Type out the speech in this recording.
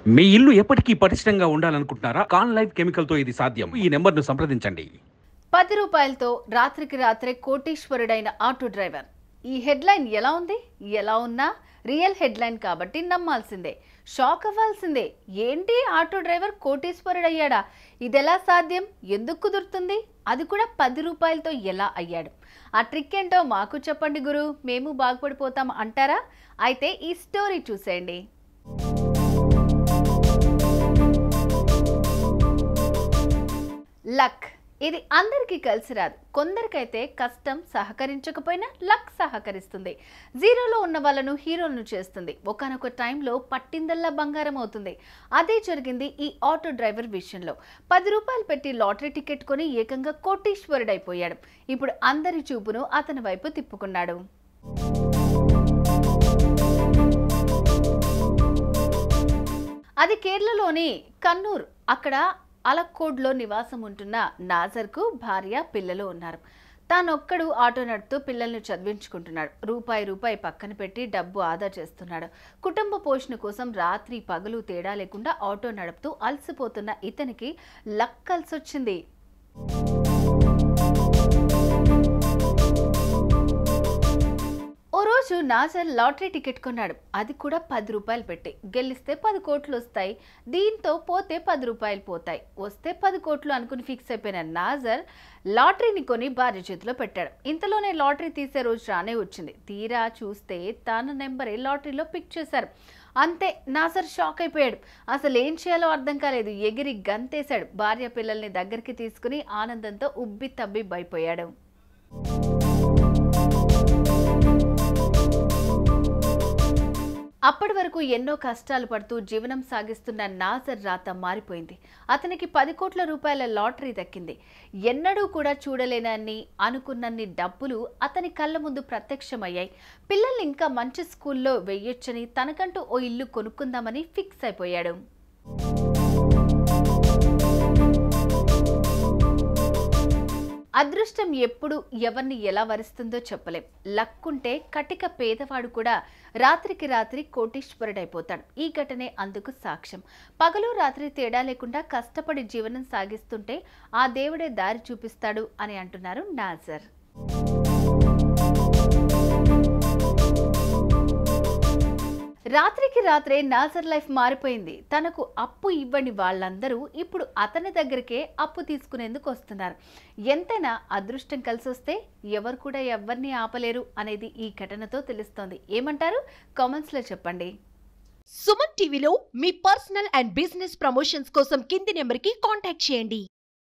మీ ఇల్లు ఎప్పటికీ పటిష్టంగా ఉండాలనుకుంటున్నారా? కాన్ లైఫ్ కెమికల్‌తో ఇది సాధ్యం. ఈ నంబర్‌ను సంప్రదించండి. రూ. 10తో రాత్రికి రాత్రే కోటీశ్వరుడైన ఆటో డ్రైవర్. ఈ హెడ్లైన్ ఎలా ఉంది? ఎలా ఉన్నా రియల్ హెడ్లైన్ కాబట్టి నమ్మాల్సిందే. షాక్ అవ్వాల్సిందే. ఏంటి ఆటో డ్రైవర్ కోటీశ్వరుడయ్యాడా? ఇదెలా సాధ్యం? ఎందుకు కుదురుతుంది? అది కూడా రూ. 10తో ఎలా అయ్యాడు? ఆ ట్రిక్ ఏంటో మాకు చెప్పండి గురు, మేము బాగుపడిపోతాం అంటారా? అయితే ఈ స్టోరీ చూసేయండి. లక్ ఇది అందరికీ కలిసి రాదు. కొందరికైతే కష్టం సహకరించకపోయినా లక్ సహకరిస్తుంది. జీరోలో ఉన్న వాళ్ళను హీరోలను చేస్తుంది. ఒకానొక టైంలో పట్టిందల్లా బంగారం అవుతుంది. అదే జరిగింది ఈ ఆటో డ్రైవర్ విషయంలో. రూ. 10 పెట్టి లాటరీ టికెట్ కొని ఏకంగా కోటీశ్వరుడైపోయాడు. ఇప్పుడు అందరి చూపును అతని వైపు తిప్పుకున్నాడు. అది కేరళలోని కన్నూర్. అక్కడ అలక్కోడ్లో నివాసం ఉంటున్న నాజర్కు భార్య, పిల్లలు ఉన్నారు. తానొక్కడు ఆటో నడుపుతూ పిల్లల్ని చదివించుకుంటున్నాడు. రూపాయి పక్కన పెట్టి డబ్బు ఆదా చేస్తున్నాడు. కుటుంబ పోషణ కోసం రాత్రి పగలు తేడా లేకుండా ఆటో నడుపుతూ అలసిపోతున్న ఇతనికి లక్ కలిసొచ్చింది. ఓ రోజు నాజర్ లాటరీ టికెట్ కొన్నాడు. అది కూడా రూ. 10 పెట్టి. గెలిస్తే 10 కోట్లు వస్తాయి, దీంతో పోతే రూ. 10 పోతాయి, వస్తే 10 కోట్లు అనుకుని ఫిక్స్ అయిపోయిన నాజర్ లాటరీని కొని భార్య చేతిలో పెట్టాడు. ఇంతలోనే లాటరీ తీసే రోజు రానే వచ్చింది. తీరా చూస్తే తన నెంబరే లాటరీలో పిక్ చేశారు. అంతే, నాజర్ షాక్ అయిపోయాడు. అసలు ఏం చేయాలో అర్థం కాలేదు. ఎగిరి గంతేశాడు. భార్య పిల్లల్ని దగ్గరికి తీసుకుని ఆనందంతో ఉబ్బి తబ్బి భయపోయాడు. అప్పటి వరకు ఎన్నో కష్టాలు పడుతూ జీవనం సాగిస్తున్న నాజర్ రాత మారిపోయింది. అతనికి 10 కోట్ల రూపాయల లాటరీ దక్కింది. ఎన్నడూ కూడా చూడలేనన్ని, అనుకున్నన్ని డబ్బులు అతని కళ్ళ ముందు ప్రత్యక్షమయ్యాయి. పిల్లల్ని ఇంకా మంచి స్కూల్లో వెయ్యొచ్చని, తనకంటూ ఓ ఇల్లు కొనుక్కుందామని ఫిక్స్ అయిపోయాడు. అదృష్టం ఎప్పుడు ఎవరిని ఎలా వరిస్తుందో చెప్పలేం. లక్ ఉంటే కటిక పేదవాడు కూడా రాత్రికి రాత్రి కోటీశ్వరుడైపోతాడు. ఈ ఘటనే అందుకు సాక్ష్యం. పగలు రాత్రి తేడా లేకుండా కష్టపడి జీవనం సాగిస్తుంటే ఆ దేవుడే దారి చూపిస్తాడు అని అంటున్నారు నాజర్. రాత్రికి రాత్రే నాజర్ లైఫ్ మారిపోయింది. తనకు అప్పు ఇవ్వని వాళ్ళందరూ ఇప్పుడు అతని దగ్గరికే అప్పు తీసుకునేందుకు వస్తున్నారు. ఎంతైనా అదృష్టం కలిసొస్తే ఎవరు కూడా ఎవరిని ఆపలేరు అనేది ఈ ఘటనతో తెలుస్తోంది. ఏమంటారు? కామెంట్స్ లో చెప్పండి. సుమన్ టీవీలో మీ పర్సనల్ అండ్ బిజినెస్ ప్రమోషన్స్ కోసం కింది నెంబర్కి కాంటాక్ట్ చేయండి.